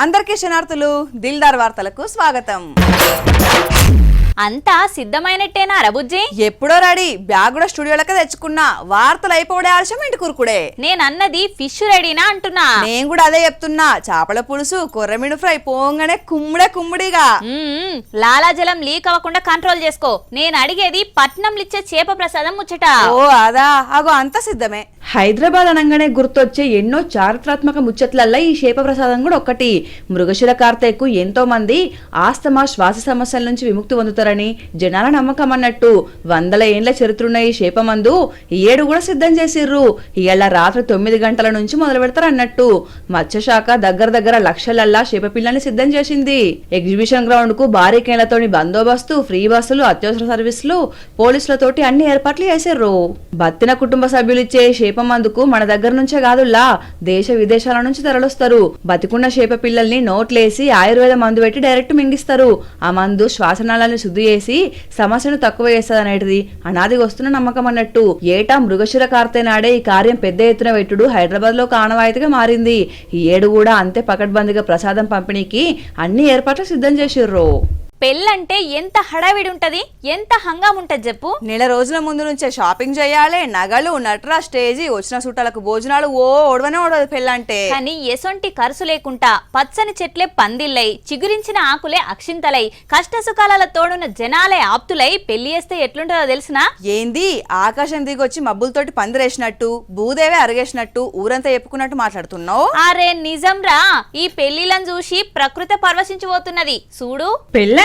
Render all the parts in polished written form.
అందరికీ శనార్థులు దిల్దార్ వార్తలకు స్వాగతం. అంతా సిద్ధమైనట్టేనా రబుజ్జి? ఎప్పుడో రెడీ. బ్యాగ్ కూడా స్టూడియోలకే తెచ్చుకున్నా. వార్తలు అయిపోవడే ఆలస్యం ఇంటి కూరుకుడే. నేనన్నది ఫిష్ రెడీనా అంటున్నా. నేను కూడా అదే చెప్తున్నా. చేపల పులుసు కొర్రమీను ఫ్రై పోంగానే కుమ్ముడిగా లాలాజలం లీక్ అవ్వకుండా కంట్రోల్ చేసుకో. నేను అడిగేది పట్నంలో ఇచ్చే చేప ప్రసాదం ముచ్చట. ఓ అదా, అగో అంత సిద్ధమే. హైదరాబాద్ అనగానే గుర్తొచ్చే ఎన్నో చారిత్రాత్మక ముచ్చట్లల్లా ఈ చేప ప్రసాదం కూడా ఒకటి. మృగశిర కార్తెకు ఎంతో మంది ఆస్తమా శ్వాస సమస్యల నుంచి విముక్తి పొందుతారని జనాల నమ్మకం అన్నట్టు 100 ఏండ్ల చరిత్రున్న ఈ చేప మందు ఈ ఏడు కూడా సిద్ధం చేసిర్రు. ఇవాళ రాత్రి 9 గంటల నుంచి మొదలు పెడతారు అన్నట్టు. మత్స్యశాఖ దగ్గర లక్షలల్లా చేప పిల్లల్ని సిద్ధం చేసింది. ఎగ్జిబిషన్ గ్రౌండ్ కు భారీ కేళ్లతోని బందోబస్తు, ఫ్రీ బస్సులు, అత్యవసర సర్వీసులు, పోలీసులతోటి అన్ని ఏర్పాట్లు చేసిర్రు. బత్తిన కుటుంబ సభ్యులు ఇచ్చే చేప మందుకు మన దగ్గర నుంచే కాదుల్లా దేశ విదేశాల నుంచి తరలిస్తారు. బతికున్న చేప పిల్లల్ని నోట్లేసి ఆయుర్వేద మందు పెట్టి డైరెక్ట్ మింగిస్తారు. ఆ మందు శ్వాసనాళాలను శుద్ధి చేసి సమస్యను తక్కువ చేస్తుంది అనేది అనాదిగా వస్తున్న నమ్మకం అన్నట్టు. ఏటా మృగశిర కార్తె నాడే ఈ కార్యం పెద్ద ఎత్తున పెట్టుడు హైదరాబాద్ లో ఆనవాయితీగా మారింది. ఈ ఏడు కూడా అంతే పకడ్బందీగా ప్రసాదం పంపిణీకి అన్ని ఏర్పాట్లు సిద్ధం చేసిర్రు. పెళ్ళంటే ఎంత హడావిడి ఉంటది, ఎంత హంగాం ఉంటది చెప్పు. నెల రోజుల ముందు నుంచే షాపింగ్ చేయాలి. నగలు, నట్రా, స్టేజీ, వచ్చిన చుట్టాలకు భోజనాలు ఓడవనే ఓడదు పెళ్ళంటే. కానీ ఎసొంటి ఖర్చు లేకుండా పచ్చని చెట్లే పందిళ్ళై, చిగురించిన ఆకులే అక్షింతలై, కష్ట సుఖాల తోడున్న జనాలే ఆప్తులై పెళ్లి చేస్తే ఎట్లుంటుందో తెలిసినా? ఏంది ఆకాశం దిగొచ్చి మబ్బులతోటి పందిరేసినట్టు, భూదేవే అరిగేసినట్టు, ఊరంతా చెప్పుకున్నట్టు మాట్లాడుతున్నావు. అరే నిజంరా, ఈ పెళ్లిలను చూసి ప్రకృతి పరవశించిపోతున్నది చూడు.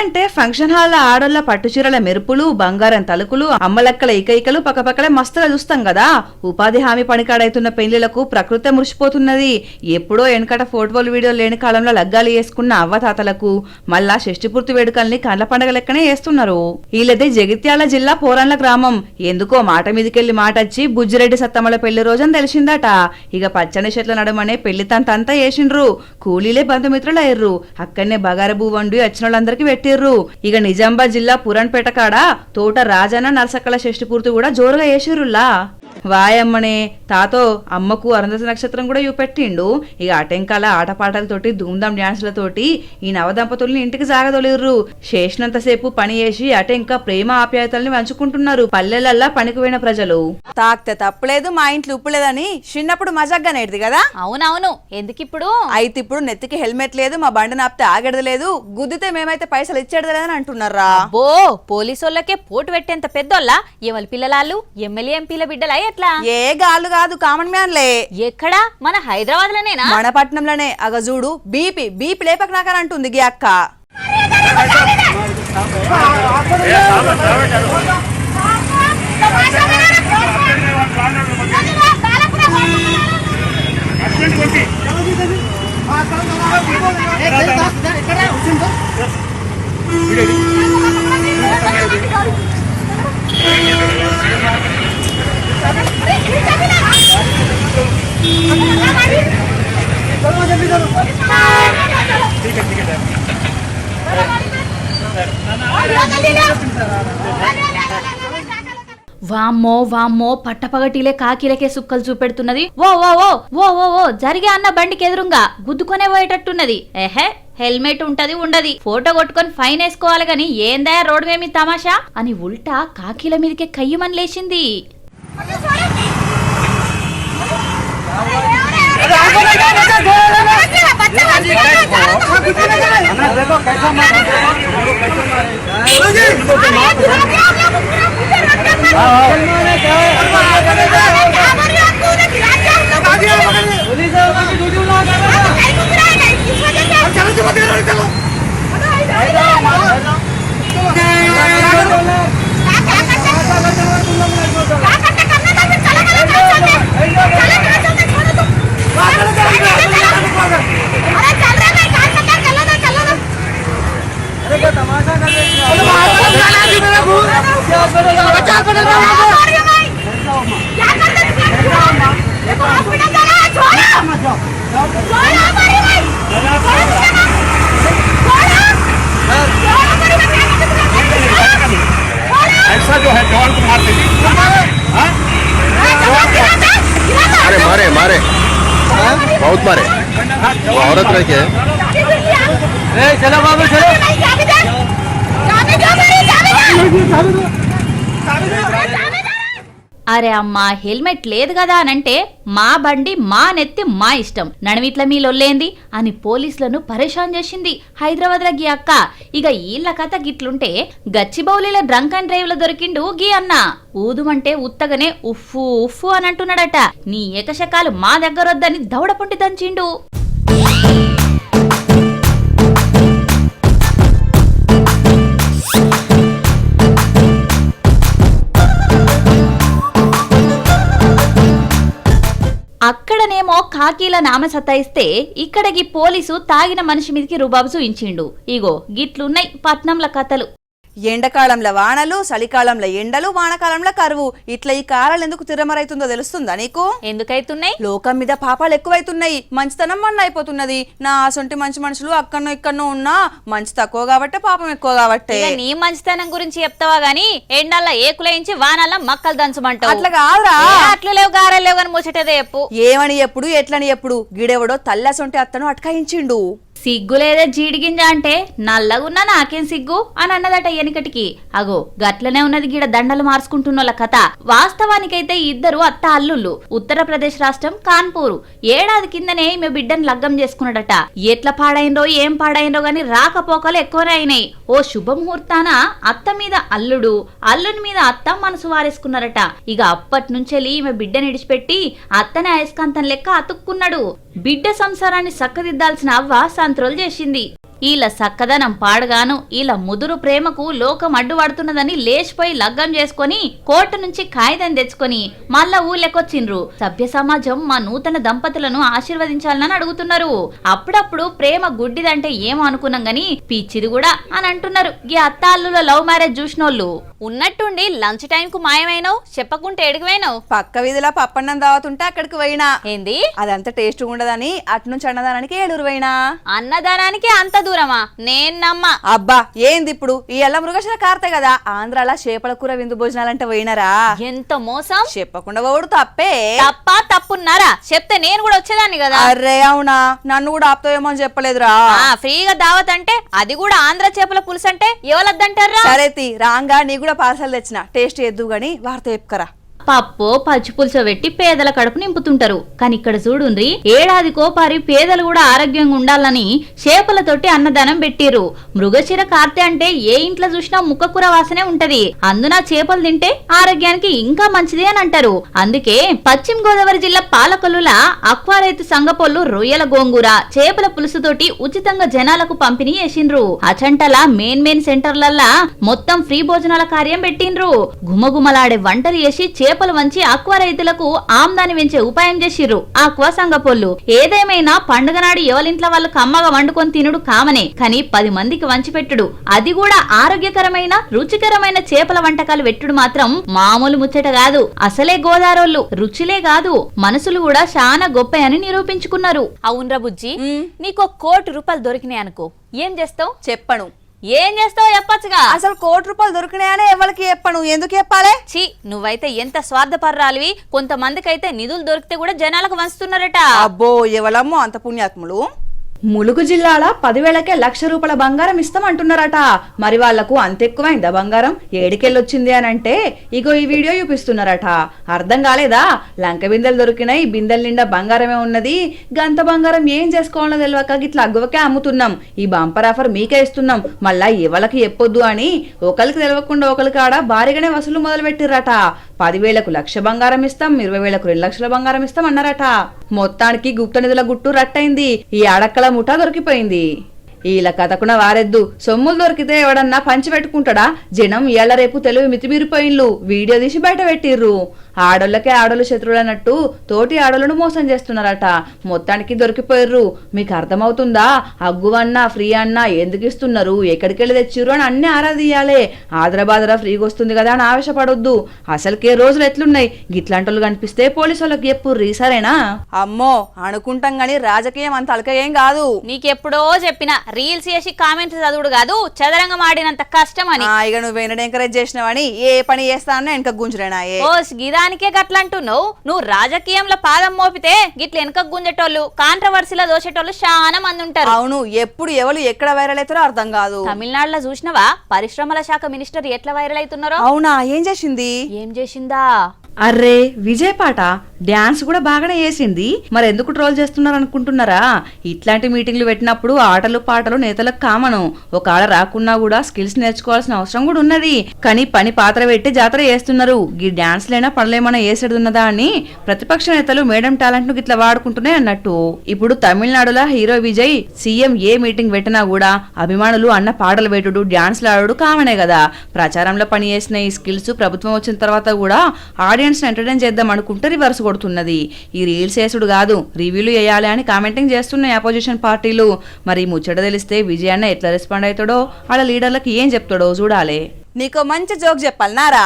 అంటే ఫంక్షన్ హాల్ ఆడోళ్ళ పట్టుచీరల మెరుపులు, బంగారం తలుకులు, అమ్మలక్కల ఇకైకలు పక్కపక్కలే మస్తుగా చూస్తాం కదా. ఉపాధి హామీ పనికాడైతున్న పెళ్లిలకు ప్రకృతి మురిసిపోతున్నది. ఎప్పుడో వెనకట ఫోటోలు వీడియోలు లేని కాలంలో లగ్గాలు వేసుకున్న అవ్వతాతలకు మళ్ళా షష్ఠిపూర్తి వేడుకల్ని కండ్ల పండగ లెక్కనే వేస్తున్నారు. వీళ్ళదే జగిత్యాల జిల్లా పోరాన్ల గ్రామం. ఎందుకో మాట మీదకెళ్లి మాటచ్చి బుజ్జిరెడ్డి సత్తమ్మల పెళ్లి రోజని తెలిసిందట. ఇక పచ్చని చెట్ల నడమనే పెళ్లి తంతంతా వేసిండ్రు. కూలీలే బంధుమిత్రులు అయ్యారు. అక్కడనే బగారబూ వండి వచ్చిన వాళ్ళందరికీ పెట్టి. ఇక నిజామాబాద్ జిల్లా పురాణపేట కాడ తోట రాజన్న నరసక్కల షష్ఠిపూర్తి కూడా జోరుగా వేసిర్రులా. వాయమ్మనే తాతో అమ్మకు అరుంధతి నక్షత్రం కూడా చూపెట్టిండు. ఇక అటెంకాల ఆటపాటలతోటి ధూమ్ధాం డ్యాన్సులతోటి ఈ నవదంపతుల్ని ఇంటికి జాగదొలిర్రు. చేసినంతసేపు పని చేసి అటెంక ప్రేమ ఆప్యాయతల్ని పంచుకుంటున్నారు పల్లెలల్లా పనికిపోయిన ప్రజలు. తాకితే తప్పులేదు, మా ఇంట్లో ఉప్పు లేదని చిన్నప్పుడు మజాగ్గా నేటిది కదా. అవునవును, ఎందుకిప్పుడు? అయితే ఇప్పుడు నెత్తికి హెల్మెట్ లేదు, మా బండి నాపితే ఆగేది లేదు, గుద్దితే మేమైతే పైసలు ఇచ్చేది లేదని అంటున్నారా? బో పోలీసోళ్ళకే పోటు పెట్టేంత పెద్దోళ్ళ ఎవరి పిల్లలాళ్ళు ఎమ్మెల్యే ఎంపీల బిడ్డలా ఎట్లా? ఏ గాళ్ళు కాదు, కామన్ మ్యాన్లే. ఎక్కడా? మన హైదరాబాద్ లోనేనా? మన పట్నంలోనే. అగజూడు బీపీ లేపక నాకనంటుంది గి అక్క. వామ్మో వామ్మో, పట్టపగటిలే కాకిలకే సుక్కలు చూపెడుతున్నది. ఓ ఓ ఓ ఓ ఓ ఓ జరిగే అన్న బండికి ఎదురుగా గుద్దుకొనే పోయేటట్టున్నది. ఏహే, హెల్మెట్ ఉంటది ఉండది, ఫోటో కొట్టుకొని ఫైన్ వేసుకోవాలి గాని ఏందా రోడ్డు మేమి తమాషా అని ఉల్టా కాకిల మీదకే కయ్యమని లేచింది. ऐसा जो है जवान को मारते थे। अरे मारे बहुत मारे, औरत रह के అరే అమ్మా హెల్మెట్ లేదు కదా అనంటే మా బండి మా నెత్తి మా ఇష్టం నడమిట్ల మీ లొల్లేంది అని పోలీసులను పరేషాన్ చేసింది హైదరాబాద్ లో గీ అక్క. ఇక ఈళ్ళ కథ గిట్లుంటే గచ్చిబౌలిలో డ్రంక్ అండ్ డ్రైవ్ లో దొరికిండు గీ అన్న. ఊదుమంటే ఉత్తగనే ఉఫ్ఫు ఉఫ్ఫు అని అంటున్నాడట. నీ ఏకశకాలు మా దగ్గరొద్దని దౌడపొంటి దంచిండు. అక్కడనేమో కాకీల నామ సతాయిస్తే ఇక్కడికి పోలీసు తాగిన మనిషి మీదకి రుబాబు చూయించిండు. ఇగో గిట్లున్నాయి పట్నంల కథలు. ఎండాకాలంలో వానలు, చలికాలంలో ఎండలు, వానకాలంలో కరువు. ఇట్లా ఈ కాలాలు ఎందుకు తిరమరైతుందో తెలుస్తుందా నీకు? ఎందుకైతున్నాయి? లోకం మీద పాపాలు ఎక్కువైతున్నాయి, మంచితనం మన్న అయిపోతున్నది. నా అసొంటి మంచి మనుషులు అక్కడనో ఇక్కడనో ఉన్నా మంచి తక్కువ కాబట్టే పాపం ఎక్కువ కాబట్టే. నీ మంచితనం గురించి చెప్తావా గాని ఎండల్లా ఏకులయించి వానల్లా మక్కలు దంచమంటావు. అట్లా కాదురా. అట్లు లేవు గారెలు లేవు అని ముచ్చటదే చెప్పు. ఏమని ఎప్పుడు ఎట్లని ఎప్పుడు గిడెవడో తల్లసొంటి అత్తను అటకాయించిండు. సిగ్గులేదే జీడిగింజ అంటే నల్లగున్నా నాకేం సిగ్గు అని అన్నదట ఎనికటికి. అగో గట్లనే ఉన్నది గిడ దండలు మార్చుకుంటున్నోళ్ళ కథ. వాస్తవానికైతే ఇద్దరు అత్త అల్లుళ్ళు. ఉత్తరప్రదేశ్ రాష్ట్రం కాన్పూర్. ఏడాది కిందనే ఈమె బిడ్డను లగ్గం చేసుకున్నాడట. ఎట్లా పాడైందో ఏం పాడైందో గాని రాకపోకలు ఎక్కువనే అయినాయి. ఓ శుభముహూర్తాన అత్త మీద అల్లుడు, అల్లుని మీద అత్త మనసు వారేసుకున్నారట. ఇక అప్పటి నుంచెల్లి ఈమె బిడ్డని ఇడిచిపెట్టి అత్తనే అయస్కాంతం లెక్క అతుక్కున్నాడు. బిడ్డ సంసారాన్ని చక్కదిద్దాల్సిన అవ్వ సంత్రోలు చేసింది. ఈల సక్కదనం పాడగాను ఈల ముదురు ప్రేమకు లోకం అడ్డుపడుతున్నదని లేచిపోయి లగ్గం చేసుకుని కోర్టు నుంచి కాయిదం తెచ్చుకొని మళ్ళా ఊళ్ళెకొచ్చిండ్రు. సభ్య సమాజం మా నూతన దంపతులను ఆశీర్వదించాలని అడుగుతున్నారు. అప్పుడప్పుడు ప్రేమ గుడ్డిదంటే ఏమో అనుకున్నాం గాని పిచ్చిది కూడా అని అంటున్నారు ఈ అత్త అల్లుల లవ్ మ్యారేజ్ చూసినోళ్ళు. ఉన్నట్టుండి లంచ్ టైం కు మాయమైనావు, చెప్పకుంటే ఎడిగిపోయినావు. పక్క వీధిలో పప్పన్నం దావతుంటే అక్కడికి పోయినా. ఏంది అదంతా టేస్ట్ ఉండదని అటు నుంచి అన్నదానానికి ఏలూరు పోయినా. అన్నదానానికి అంత దూరమా? నేను నమ్మా. అబ్బా ఏంది ఇప్పుడు ఈ ఎల్ల మృగశిర కార్తే కదా, ఆంధ్రాల చేపల కూర విందు భోజనాలంటే పోయినారా? ఎంత మోసం. చెప్పకుండా పోవడు తప్పే. తప్పా తప్పున్నారా? చెప్తే నేను కూడా వచ్చేదాన్ని కదా. అరే అవునా, నన్ను కూడా ఆపుతావేమో అని చెప్పలేదురా. ఫ్రీగా దావత్ అంటే అది కూడా ఆంధ్ర చేపల పులుసు అంటే ఎవరద్దంటారా? సరే రాంగా నీ కూడా పార్సల్ తెచ్చిన, టేస్ట్ చేద్దు గాని వార్త చెప్పుకరా. పప్పు పచ్చి పులుసు పెట్టి పేదల కడుపు నింపుతుంటారు. కానీ ఇక్కడ చూడుండ్రి, ఏడాదికో పారి పేదలు కూడా ఆరోగ్యంగా ఉండాలని చేపలతోటి అన్నదానం పెట్టిరు. మృగశిర కార్తె అంటే ఏ ఇంట్లో చూసినా ముక్కకూర వాసనే ఉంటది. అందున చేపలు తింటే ఆరోగ్యానికి ఇంకా మంచిది అని అంటారు. అందుకే పశ్చిమ గోదావరి జిల్లా పాలకొల్లుల అక్వా రైతు సంగపోళ్ళు రొయ్యల గోంగూర చేపల పులుసుతోటి ఉచితంగా జనాలకు పంపిణీ చేసిండ్రు. అచంటల మెయిన్ సెంటర్లల్లా మొత్తం ఫ్రీ భోజనాల కార్యం పెట్టిండ్రు. గుమగుమలాడే వంటలు చేసి చేపలు వంచి ఆక్వా రైతులకు ఆమ్దాని పెంచే ఉపాయం చేసిర్రు ఆక్వా సంగపోళ్ళు. ఏదేమైనా పండుగ నాడు ఎవరింట్లో వాళ్ళు కమ్మగా వండుకొని తినుడు కామనే, కానీ 10 మందికి వంచి పెట్టుడు, అది కూడా ఆరోగ్యకరమైన రుచికరమైన చేపల వంటకాలు పెట్టుడు మాత్రం మామూలు ముచ్చట కాదు. అసలే గోదారోళ్ళు రుచిలే కాదు మనసులు కూడా చాలా గొప్ప అని నిరూపించుకున్నారు. అవునరా బుజ్జి, నీకు 1 కోటి రూపాయలు దొరికినాయి అనుకో, ఏం చేస్తావు? చెప్పను. ఏం చేస్తావు చెప్పచ్చుగా. అసలు 1 కోటి రూపాయలు దొరికినాయని ఎవరికి చెప్పను, ఎందుకు చెప్పాలి? ఛీ, నువ్వైతే ఎంత స్వార్థపర్రాలివి. కొంతమందికి అయితే నిధులు దొరికితే కూడా జనాలకు వంచుతున్నారట. అబ్బో ఎవలమ్మో అంత పుణ్యాత్ములు. ములుగు జిల్లాల 10,000కే ₹1,00,000 బంగారం ఇస్తామంటున్నారట. మరి వాళ్లకు అంతెక్కువైందా బంగారం? ఏడికెళ్ళొచ్చింది అని అంటే ఇగో ఈ వీడియో చూపిస్తున్నారట. అర్థం కాలేదా? లంక బిందెలు దొరికినాయి, బిందెల నిండా బంగారమే ఉన్నది. గంత బంగారం ఏం చేసుకోవాలో తెలియక గిట్లా అగ్గువకే అమ్ముతున్నాం. ఈ బంపర్ ఆఫర్ మీకే ఇస్తున్నాం, మళ్ళా ఎవరికి చెప్పొద్దు అని ఒకరికి తెలియకుండా ఒకరికి ఆడ భారీగానే వసూలు మొదలు పెట్టిర్రట. 10,000కు ₹1,00,000 బంగారం ఇస్తాం, 20,000కు ₹2,00,000 బంగారం ఇస్తాం అన్నారట. మొత్తానికి గుప్త నిధుల గుట్టు రట్టయింది. ఈ అడక్కల ముఠా దొరికిపోయింది. ఈల కథకున వారెద్దు. సొమ్ములు దొరికితే ఎవడన్నా పంచి పెట్టుకుంటాడా? జనం ఇయాల రేపు తెలివి మితిమీరిపోయిన్లు. వీడియో తీసి బయట పెట్టిర్రు. ఆడోళ్ళకే ఆడోళ్ళు శత్రువులన్నట్టు తోటి ఆడోళ్ళను మోసం చేస్తున్నారట. మొత్తానికి దొరికిపోయిర్రు. మీకు అర్థమవుతుందా? అగ్గువన్నా ఫ్రీ అన్నా ఎందుకు ఇస్తున్నారు, ఎక్కడికెళ్ళి తెచ్చిర్రు అని అన్ని ఆరాధియాలే. ఆదరాబాదరా ఫ్రీగా వస్తుంది కదా అని ఆవేశపడొద్దు. అసలుకే రోజులు ఎట్లున్నాయి, గిట్లాంటోళ్ళు కనిపిస్తే పోలీసు వాళ్ళకి చెప్పుర్రి, సరేనా? అమ్మో అనుకుంటాం గాని రాజకీయం అంత అలకయేం కాదు. నీకెప్పుడో చెప్పిన రీల్స్ చేసి కామెంట్స్ చదువుడు కాదు చదరంగం ఆడినంత కష్టం అని. ఇక నువ్వు ఎంకరేజ్ చేసినావని ఏ పని చేస్తానని వెనక గుంజురేనాయే. ఓ గిదా చెప్పడానికే గట్లంటున్నావు. నువ్వు రాజకీయంలో పాదం మోపితే గిట్ల వెనక గుంజేటోళ్ళు కాంట్రవర్సీలో దోసేటోళ్ళు చాలా మంది ఉంటారు. అవును, ఎప్పుడు ఎవరు ఎక్కడ వైరల్ అవుతారో అర్థం కాదు. తమిళనాడులో చూసినవా పరిశ్రమల శాఖ మినిస్టర్ ఎట్లా వైరల్ అవుతున్నారో? అవునా, ఏం చేసింది? ఏం చేసిందా? అర్రే విజయ్ పాట డాన్స్ కూడా బాగానే వేసింది. మరి ఎందుకు ట్రోల్ చేస్తున్నారు అనుకుంటున్నారా? ఇట్లాంటి మీటింగ్లు పెట్టినప్పుడు ఆటలు పాటలు నేతలకు కామను. ఒక ఆడ రాకున్నా కూడా స్కిల్స్ నేర్చుకోవాల్సిన అవసరం కూడా ఉన్నది. కానీ పని పాత్ర పెట్టి జాతర చేస్తున్నారు. ఈ డాన్స్ లేనా పనులేమన్నా వేసేడున్నదా అని ప్రతిపక్ష నేతలు మేడం టాలెంట్ ను ఇట్లా వాడుకుంటున్నాయి అన్నట్టు. ఇప్పుడు తమిళనాడులో హీరో విజయ్ సీఎం ఏ మీటింగ్ పెట్టినా కూడా అభిమానులు అన్న పాటలు పెట్టుడు డాన్స్ లాడు కామనే కదా. ప్రచారంలో పని చేసిన ఈ స్కిల్స్ ప్రభుత్వం వచ్చిన తర్వాత కూడా ఆడియన్స్ ఎంటర్టైన్ చేద్దాం అనుకుంటే రివర్స్ కొడుతున్నది. ఈ రీల్స్ వేసుడు కాదు, రివ్యూలు వేయాలి అని కామెంటింగ్ చేస్తున్నాయి అపోజిషన్ పార్టీలు. మరి ముచ్చట తెలిస్తే విజయ్ అన్న ఎట్లా రెస్పాండ్ అవుతాడో, వాళ్ళ లీడర్లకు ఏం చెప్తాడో చూడాలి. నీకో మంచి జోక్ చెప్పాలనారా?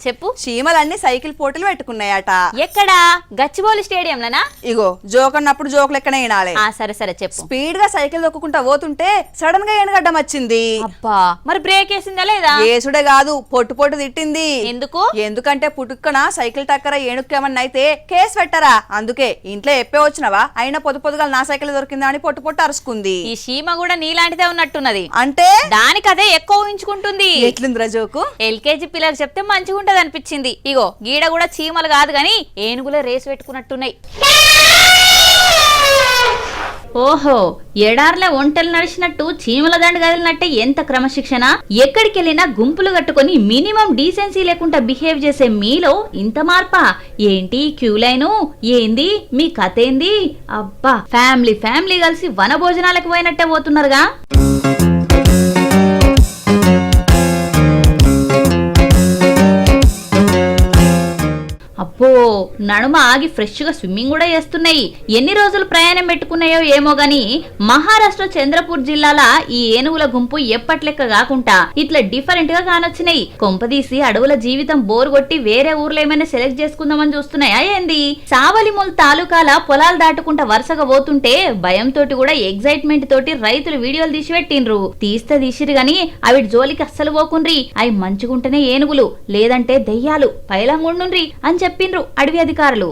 చెప్పు. చీమలన్నీ సైకిల్ పోటీలు పెట్టుకున్నాయట. ఎక్కడా? గచ్చిబౌలి స్టేడియంలోనా? ఇగో జోక్ అన్నప్పుడు జోక్ లెక్కనే వినాలి. సరే సరే చెప్పు. స్పీడ్ గా సైకిల్ దొక్కుంటా పోతుంటే సడన్ గా ఏనుగడ్డం వచ్చింది. అబ్బా, మరి బ్రేక్ వేసిందా లేదా? ఏసుడే కాదు, పొట్టు పొట్టు తిట్టింది. ఎందుకు? ఎందుకంటే పుట్టుక్కన సైకిల్ టక్కర ఏనుక్కేమన్నా అయితే కేసు పెట్టరా. అందుకే ఇంట్లో ఎప్పే వచ్చినవా, అయినా పొద్దు పొద్దుగా నా సైకిల్ దొరికిందా అని పొట్టు పొట్టు అరుచుకుంది. ఈ చీమ కూడా నీలాంటిదే ఉన్నట్టున్నది. అంటే దానికి అదే ఎక్కువ ఊహించుకుంటుంది. ఎట్లుందిరా జోకు? ఎల్కేజీ పిల్లలకు చెప్తే మంచిగా ఉంటది అనిపించింది. ఇగో గీడ కూడా చీమలు కాదు గాని ఏనుగులే రేసు పెట్టుకున్నట్టున్నాయి. ఓహో, ఎడార్లే ఒంటలు నడిచినట్టు చీమల దండ గదిలినట్టే ఎంత క్రమశిక్షణ. ఎక్కడికి వెళ్ళినా గుంపులు కట్టుకొని మినిమం డీసెన్సీ లేకుండా బిహేవ్ చేసే మీలో ఇంత మార్పా ఏంటి? క్యూ లైను ఏంది? మీ కథ ఏంది? అబ్బా, ఫ్యామిలీ కలిసి వన భోజనాలకు పోయినట్టే పోతున్నారుగా. అబ్బో, నడుమ ఆగి ఫ్రెష్ గా స్విమ్మింగ్ కూడా చేస్తున్నాయి. ఎన్ని రోజులు ప్రయాణం పెట్టుకున్నాయో ఏమో గాని మహారాష్ట్ర చంద్రపూర్ జిల్లాల ఈ ఏనుగుల గుంపు ఎప్పట్లెక్క కాకుండా ఇట్లా డిఫరెంట్ గా కానొచ్చినాయి. కొంపదీసి అడవుల జీవితం బోర్ కొట్టి వేరే ఊర్లో ఏమైనా సెలెక్ట్ చేసుకుందామని చూస్తున్నాయా ఏంది? సావలిమూల్ తాలూకాల పొలాలు దాటుకుంటా వరుసగా పోతుంటే భయంతో కూడా ఎగ్జైట్మెంట్ తోటి రైతులు వీడియోలు తీసి పెట్టిండ్రు. తీసిరు గాని అవి జోలికి అస్సలు పోకుండ్రి. అవి మంచిగుంటేనే ఏనుగులు, లేదంటే దెయ్యాలు పైలంగుండ్రి అని చెప్పిండ్రు అడవి అధికారులు.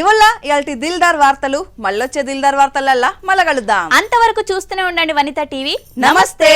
ఇవల్ల ఇవాల్టి దిల్దార్ వార్తలు. మళ్ళొచ్చే దిల్దార్ వార్తలల్లా మళ్ళా కలుద్దాం. అంతవరకు చూస్తూనే ఉండండి వనిత టీవీ. నమస్తే.